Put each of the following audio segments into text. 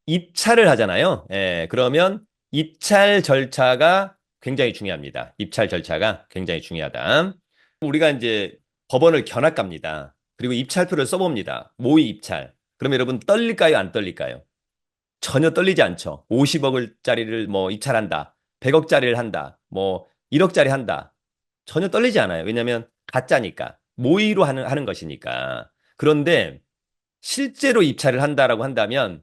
입찰을 하잖아요. 예, 그러면 입찰 절차가 굉장히 중요합니다. 입찰 절차가 굉장히 중요하다. 우리가 이제 법원을 견학 갑니다. 그리고 입찰표를 써봅니다. 모의 입찰. 그럼 여러분 떨릴까요? 안 떨릴까요? 전혀 떨리지 않죠. 50억짜리를 뭐 입찰한다. 100억짜리를 한다. 뭐 1억짜리 한다. 전혀 떨리지 않아요. 왜냐하면 가짜니까. 모의로 하는 것이니까. 그런데 실제로 입찰을 한다라고 한다면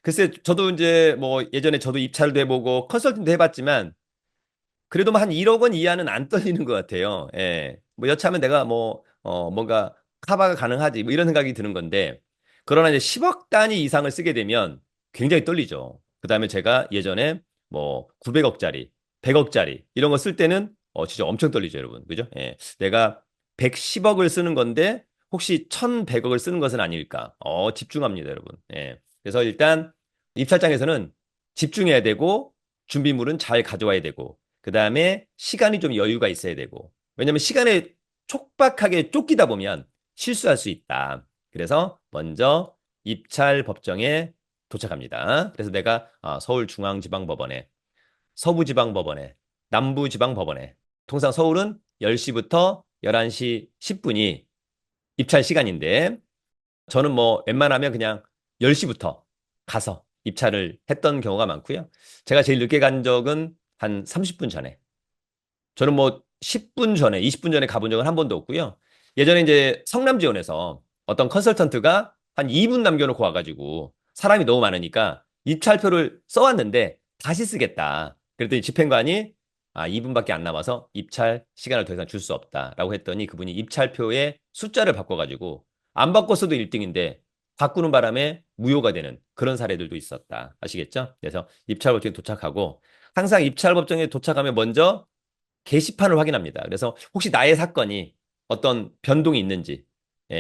글쎄 저도 이제 뭐 예전에 저도 입찰도 해보고 컨설팅도 해봤지만 그래도 뭐 한 1억 원 이하는 안 떨리는 것 같아요. 예. 뭐 여차하면 내가 뭐 뭔가 커버가 가능하지 뭐 이런 생각이 드는 건데 그러나 이제 10억 단위 이상을 쓰게 되면 굉장히 떨리죠. 그다음에 제가 예전에 뭐 900억짜리, 100억짜리 이런 거 쓸 때는 진짜 엄청 떨리죠, 여러분. 그죠? 예. 내가 110억을 쓰는 건데 혹시 1100억을 쓰는 것은 아닐까? 집중합니다, 여러분. 예. 그래서 일단 입찰장에서는 집중해야 되고 준비물은 잘 가져와야 되고 그다음에 시간이 좀 여유가 있어야 되고 왜냐면 시간에 촉박하게 쫓기다 보면 실수할 수 있다. 그래서 먼저 입찰 법정에 도착합니다. 그래서 내가 서울중앙지방법원에 서부지방법원에 남부지방법원에 통상 서울은 10시부터 11시 10분이 입찰 시간인데 저는 뭐 웬만하면 그냥 10시부터 가서 입찰을 했던 경우가 많고요. 제가 제일 늦게 간 적은 한 30분 전에. 저는 뭐 10분 전에, 20분 전에 가본 적은 한 번도 없고요. 예전에 이제 성남지원에서 어떤 컨설턴트가 한 2분 남겨놓고 와가지고 사람이 너무 많으니까 입찰표를 써왔는데 다시 쓰겠다. 그랬더니 집행관이 2분밖에 안 남아서 입찰 시간을 더 이상 줄 수 없다라고 했더니 그분이 입찰표의 숫자를 바꿔가지고 안 바꿨어도 1등인데 바꾸는 바람에 무효가 되는 그런 사례들도 있었다. 아시겠죠? 그래서 입찰법정에 도착하고 항상 입찰법정에 도착하면 먼저 게시판을 확인합니다. 그래서 혹시 나의 사건이 어떤 변동이 있는지,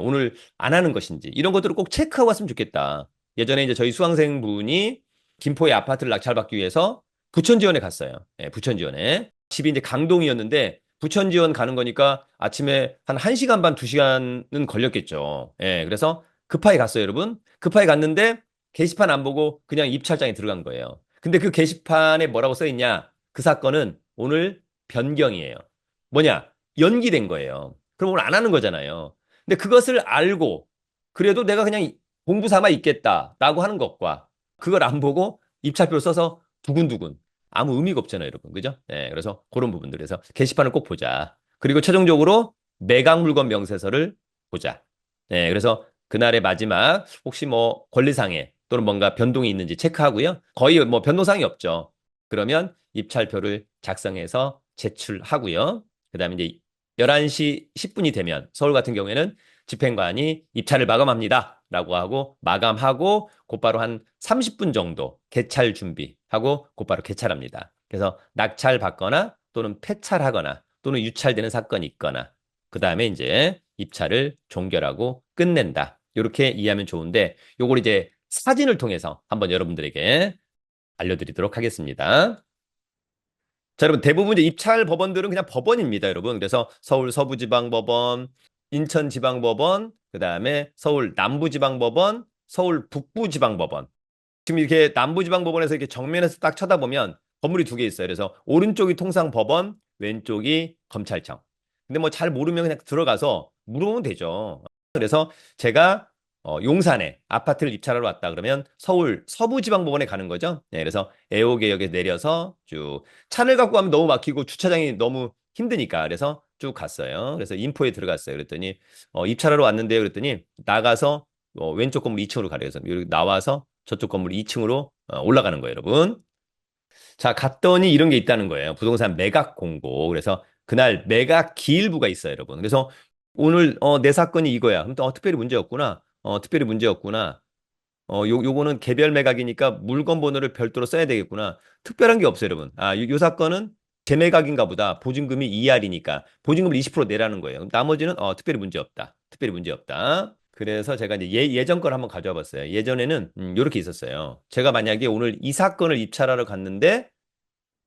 오늘 안 하는 것인지 이런 것들을 꼭 체크하고 왔으면 좋겠다. 예전에 이제 저희 수강생분이 김포의 아파트를 낙찰받기 위해서 부천 지원에 갔어요. 부천 지원에. 집이 이제 강동이었는데 부천 지원 가는 거니까 아침에 한 1시간 반, 2시간은 걸렸겠죠. 그래서 급하게 갔어요, 여러분. 급하게 갔는데 게시판 안 보고 그냥 입찰장에 들어간 거예요. 근데 그 게시판에 뭐라고 써 있냐? 그 사건은 오늘 변경이에요. 뭐냐? 연기된 거예요. 그럼 오늘 안 하는 거잖아요. 근데 그것을 알고 그래도 내가 그냥 공부 삼아 있겠다라고 하는 것과 그걸 안 보고 입찰표를 써서 두근두근 아무 의미가 없잖아요, 여러분. 그죠? 그래서 그런 부분들에서 게시판을 꼭 보자. 그리고 최종적으로 매각 물건 명세서를 보자. 그래서 그날의 마지막 혹시 뭐 권리상해 또는 뭔가 변동이 있는지 체크하고요. 거의 뭐 변동사항이 없죠. 그러면 입찰표를 작성해서 제출하고요. 그다음에 이제 11시 10분이 되면 서울 같은 경우에는 집행관이 입찰을 마감합니다. 라고 하고 마감하고 곧바로 한 30분 정도 개찰 준비하고 곧바로 개찰합니다. 그래서 낙찰 받거나 또는 폐찰하거나 또는 유찰되는 사건이 있거나 그다음에 이제 입찰을 종결하고 끝낸다. 이렇게 이해하면 좋은데 요걸 이제 사진을 통해서 한번 여러분들에게 알려드리도록 하겠습니다. 자, 여러분, 대부분 이제 입찰 법원들은 그냥 법원입니다, 여러분. 그래서 서울 서부지방법원, 인천지방법원, 그 다음에 서울 남부지방법원, 서울 북부지방법원. 지금 이렇게 남부지방법원에서 이렇게 정면에서 딱 쳐다보면 건물이 두 개 있어요. 그래서 오른쪽이 통상법원, 왼쪽이 검찰청. 근데 뭐 잘 모르면 그냥 들어가서 물어보면 되죠. 그래서 제가 용산에 아파트를 입찰하러 왔다 그러면 서울 서부지방법원에 가는 거죠. 그래서 애호개역에 내려서 쭉 차를 갖고 가면 너무 막히고 주차장이 너무 힘드니까 그래서 쭉 갔어요. 그래서 인포에 들어갔어요. 그랬더니 입찰하러 왔는데요. 그랬더니 나가서 왼쪽 건물 2층으로 가래요. 그래서 여기 나와서 저쪽 건물 2층으로 올라가는 거예요, 여러분. 자, 갔더니 이런 게 있다는 거예요. 부동산 매각 공고. 그래서 그날 매각 기일부가 있어요, 여러분. 그래서 오늘 내 사건이 이거야. 그럼 또 특별히 문제였구나. 특별히 문제였구나. 요거는 개별 매각이니까 물건 번호를 별도로 써야 되겠구나. 특별한 게 없어요, 여러분. 요 사건은 재매각인가 보다. 보증금이 2할이니까 보증금을 20% 내라는 거예요. 나머지는 특별히 문제 없다. 특별히 문제 없다. 그래서 제가 이제 예전 걸 한번 가져와 봤어요. 예전에는 이렇게 있었어요. 제가 만약에 오늘 이 사건을 입찰하러 갔는데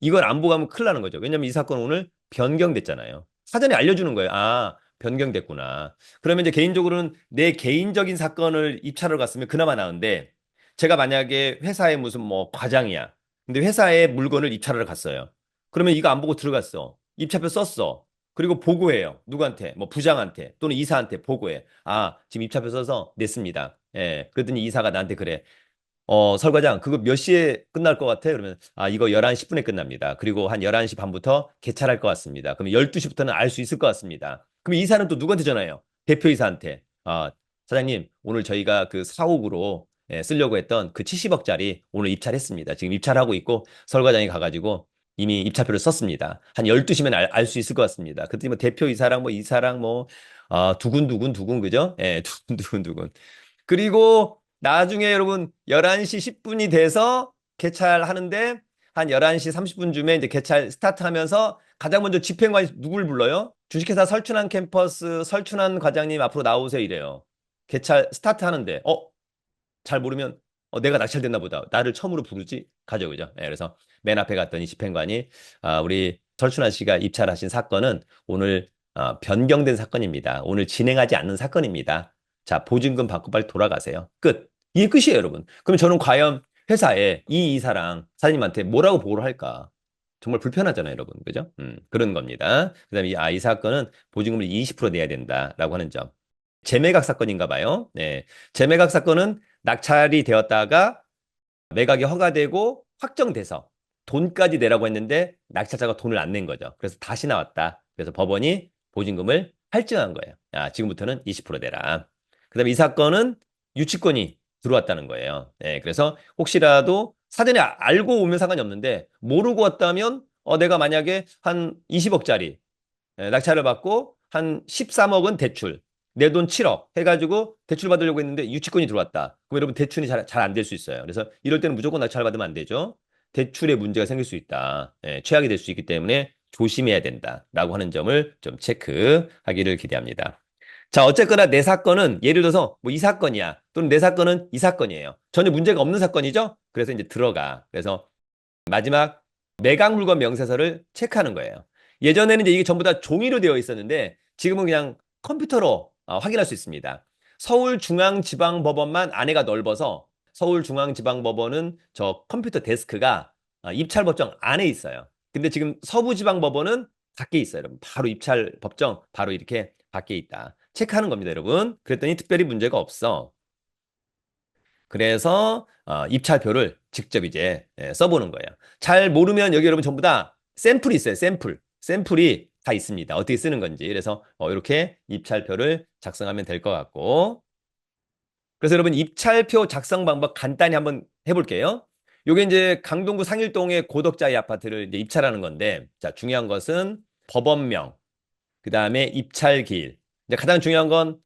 이걸 안 보고 가면 큰일 나는 거죠. 왜냐면 이 사건 오늘 변경됐잖아요. 사전에 알려주는 거예요. 변경됐구나. 그러면 이제 개인적으로는 내 개인적인 사건을 입찰하러 갔으면 그나마 나은데 제가 만약에 회사에 무슨 뭐 과장이야. 근데 회사에 물건을 입찰하러 갔어요. 그러면 이거 안 보고 들어갔어. 입찰표 썼어. 그리고 보고해요. 누구한테? 뭐 부장한테 또는 이사한테 보고해. 아, 지금 입찰표 써서 냈습니다. 예. 그랬더니 이사가 나한테 그래. 설과장, 그거 몇 시에 끝날 것 같아? 그러면, 아, 이거 11시 10분에 끝납니다. 그리고 한 11시 반부터 개찰할 것 같습니다. 그럼 12시부터는 알 수 있을 것 같습니다. 그럼 이사는 또 누구한테 전화해요? 대표이사한테. 아, 사장님, 오늘 저희가 그 사옥으로 쓰려고 했던 그 70억짜리 오늘 입찰했습니다. 지금 입찰하고 있고, 설과장이 가가지고 이미 입찰표를 썼습니다. 한 12시면 알 수 있을 것 같습니다. 그때 뭐 대표이사랑 뭐 이사랑 뭐, 두근두근 두근, 그죠? 예, 두근두근. 그리고 나중에 여러분 11시 10분이 돼서 개찰하는데 한 11시 30분쯤에 이제 개찰 스타트하면서 가장 먼저 집행관이 누굴 불러요? 주식회사 설춘한 캠퍼스 설춘한 과장님 앞으로 나오세요 이래요. 개찰 스타트하는데 잘 모르면 내가 낙찰됐나 보다. 나를 처음으로 부르지? 가죠, 그죠? 예, 그래서 맨 앞에 갔더니 집행관이 우리 설춘환 씨가 입찰하신 사건은 오늘 변경된 사건입니다. 오늘 진행하지 않는 사건입니다. 자, 보증금 받고 빨리 돌아가세요. 끝. 이게 끝이에요, 여러분. 그럼 저는 과연 회사에 이 이사랑 사장님한테 뭐라고 보고를 할까? 정말 불편하잖아요, 여러분. 그죠? 그런 겁니다. 그다음에 이 사건은 보증금을 20% 내야 된다라고 하는 점. 재매각 사건인가 봐요. 네. 재매각 사건은 낙찰이 되었다가 매각이 허가되고 확정돼서 돈까지 내라고 했는데 낙찰자가 돈을 안 낸 거죠. 그래서 다시 나왔다. 그래서 법원이 보증금을 할증한 거예요. 지금부터는 20% 내라. 그다음에 이 사건은 유치권이 들어왔다는 거예요. 네, 그래서 혹시라도 사전에 알고 오면 상관이 없는데 모르고 왔다면 내가 만약에 한 20억짜리 낙찰을 받고 한 13억은 대출, 내 돈 7억 해가지고 대출 받으려고 했는데 유치권이 들어왔다. 그럼 여러분 대출이 잘 안 될 수 있어요. 그래서 이럴 때는 무조건 낙찰 받으면 안 되죠. 대출에 문제가 생길 수 있다. 최악이 될 수 있기 때문에 조심해야 된다라고 하는 점을 좀 체크하기를 기대합니다. 자, 어쨌거나 내 사건은 예를 들어서 뭐 이 사건이야. 또는 내 사건은 이 사건이에요. 전혀 문제가 없는 사건이죠. 그래서 이제 들어가. 그래서 마지막 매각 물건 명세서를 체크하는 거예요. 예전에는 이제 이게 전부 다 종이로 되어 있었는데 지금은 그냥 컴퓨터로 확인할 수 있습니다. 서울중앙지방법원만 안에가 넓어서 서울중앙지방법원은 저 컴퓨터 데스크가 입찰법정 안에 있어요. 근데 지금 서부지방법원은 밖에 있어요, 여러분. 바로 입찰법정 바로 이렇게 밖에 있다. 체크하는 겁니다, 여러분. 그랬더니 특별히 문제가 없어. 그래서 입찰표를 직접 이제 써보는 거예요. 잘 모르면 여기 여러분 전부 다 샘플이 있어요. 샘플이 다 있습니다. 어떻게 쓰는 건지. 그래서 이렇게 입찰표를 작성하면 될 것 같고. 그래서 여러분 입찰표 작성 방법 간단히 한번 해볼게요. 요게 이제 강동구 상일동의 고덕자이 아파트를 이제 입찰하는 건데, 자, 중요한 것은 법원명, 그 다음에 입찰기일. 이제 가장 중요한 건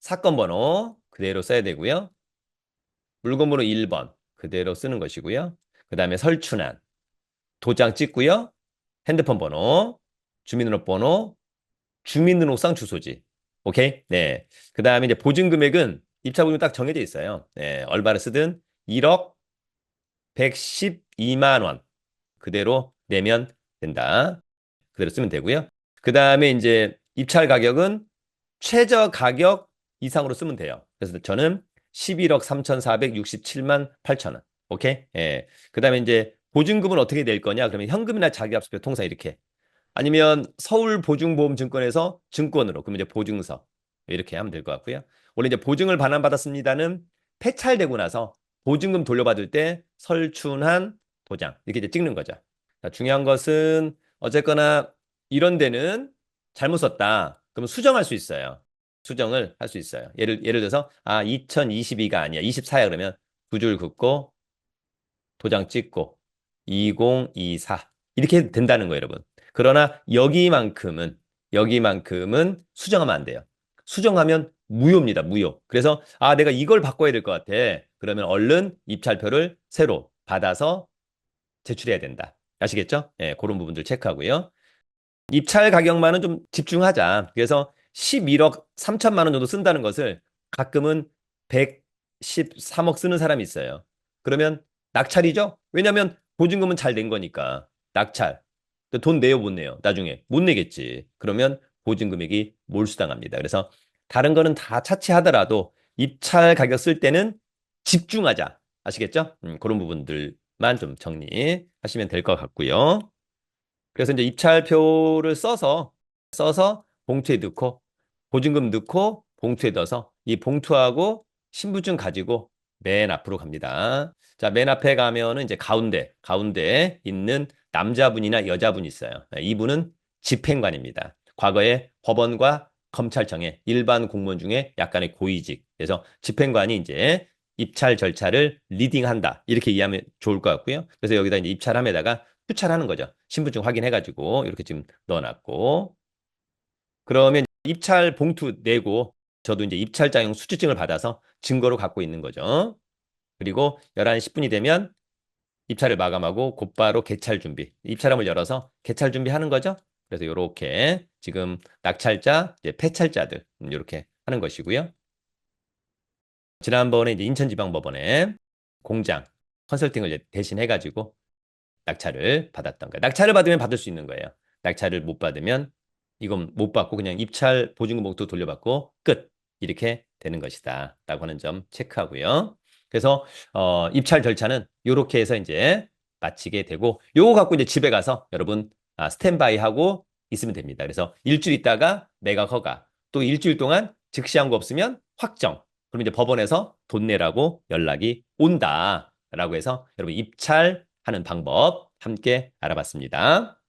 사건 번호 그대로 써야 되고요. 물건 번호 1번 그대로 쓰는 것이고요. 그 다음에 설춘한 도장 찍고요. 핸드폰 번호, 주민등록번호, 주민등록상 주소지. 오케이? 네. 그 다음에 이제 보증 금액은 입찰 보증 딱 정해져 있어요. 네. 얼마를 쓰든 1억 112만 원 그대로 내면 된다. 그대로 쓰면 되고요. 그 다음에 이제 입찰 가격은 최저 가격 이상으로 쓰면 돼요. 그래서 저는 11억 3,467만 8천 원. 오케이? 예. 그 다음에 이제 보증금은 어떻게 낼 거냐? 그러면 현금이나 자기압수표 통상 이렇게. 아니면 서울보증보험증권에서 증권으로. 그러면 이제 보증서. 이렇게 하면 될 것 같고요. 원래 이제 보증을 반환받았습니다는 폐찰되고 나서 보증금 돌려받을 때 설춘한 도장. 이렇게 이제 찍는 거죠. 자, 중요한 것은 어쨌거나 이런 데는 잘못 썼다. 그러면 수정할 수 있어요. 수정을 할 수 있어요. 예를 들어서 2022가 아니야. 24야 그러면 두 줄 긋고 도장 찍고 2024 이렇게 해도 된다는 거예요, 여러분. 그러나 여기만큼은 수정하면 안 돼요. 수정하면 무효입니다, 무효. 그래서 내가 이걸 바꿔야 될 것 같아. 그러면 얼른 입찰표를 새로 받아서 제출해야 된다. 아시겠죠? 예, 그런 부분들 체크하고요. 입찰 가격만은 좀 집중하자. 그래서 11억 3천만 원 정도 쓴다는 것을 가끔은 113억 쓰는 사람이 있어요. 그러면 낙찰이죠? 왜냐하면 보증금은 잘 낸 거니까. 낙찰. 돈 내요, 못 내요? 나중에 못 내겠지. 그러면 보증금액이 몰수당합니다. 그래서 다른 거는 다 차치하더라도 입찰 가격 쓸 때는 집중하자. 아시겠죠? 그런 부분들만 좀 정리하시면 될 것 같고요. 그래서 이제 입찰표를 써서 봉투에 넣고 보증금 넣고 봉투에 넣어서 이 봉투하고 신분증 가지고 맨 앞으로 갑니다. 자, 맨 앞에 가면은 이제 가운데 있는 남자분이나 여자분이 있어요. 이분은 집행관입니다. 과거에 법원과 검찰청의 일반 공무원 중에 약간의 고위직. 그래서 집행관이 이제 입찰 절차를 리딩한다. 이렇게 이해하면 좋을 것 같고요. 그래서 여기다 이제 입찰함에다가 투찰하는 거죠. 신분증 확인해가지고 이렇게 지금 넣어놨고 그러면 입찰 봉투 내고 저도 이제 입찰자용 수취증을 받아서 증거로 갖고 있는 거죠. 그리고 11시 10분이 되면 입찰을 마감하고 곧바로 개찰 준비. 입찰함을 열어서 개찰 준비하는 거죠. 그래서 이렇게 지금 낙찰자, 이제 폐찰자들 이렇게 하는 것이고요. 지난번에 이제 인천지방법원에 공장 컨설팅을 대신 해가지고 낙찰을 받았던 거예요. 낙찰을 받으면 받을 수 있는 거예요. 낙찰을 못 받으면 이건 못 받고 그냥 입찰 보증금 봉투 돌려받고 끝. 이렇게 되는 것이다. 라고 하는 점 체크하고요. 그래서 입찰 절차는 이렇게 해서 이제 마치게 되고 요거 갖고 이제 집에 가서 여러분 스탠바이 하고 있으면 됩니다. 그래서 일주일 있다가 매각 허가 또 일주일 동안 즉시 한거 없으면 확정. 그럼 이제 법원에서 돈 내라고 연락이 온다. 라고 해서 여러분 입찰하는 방법 함께 알아봤습니다.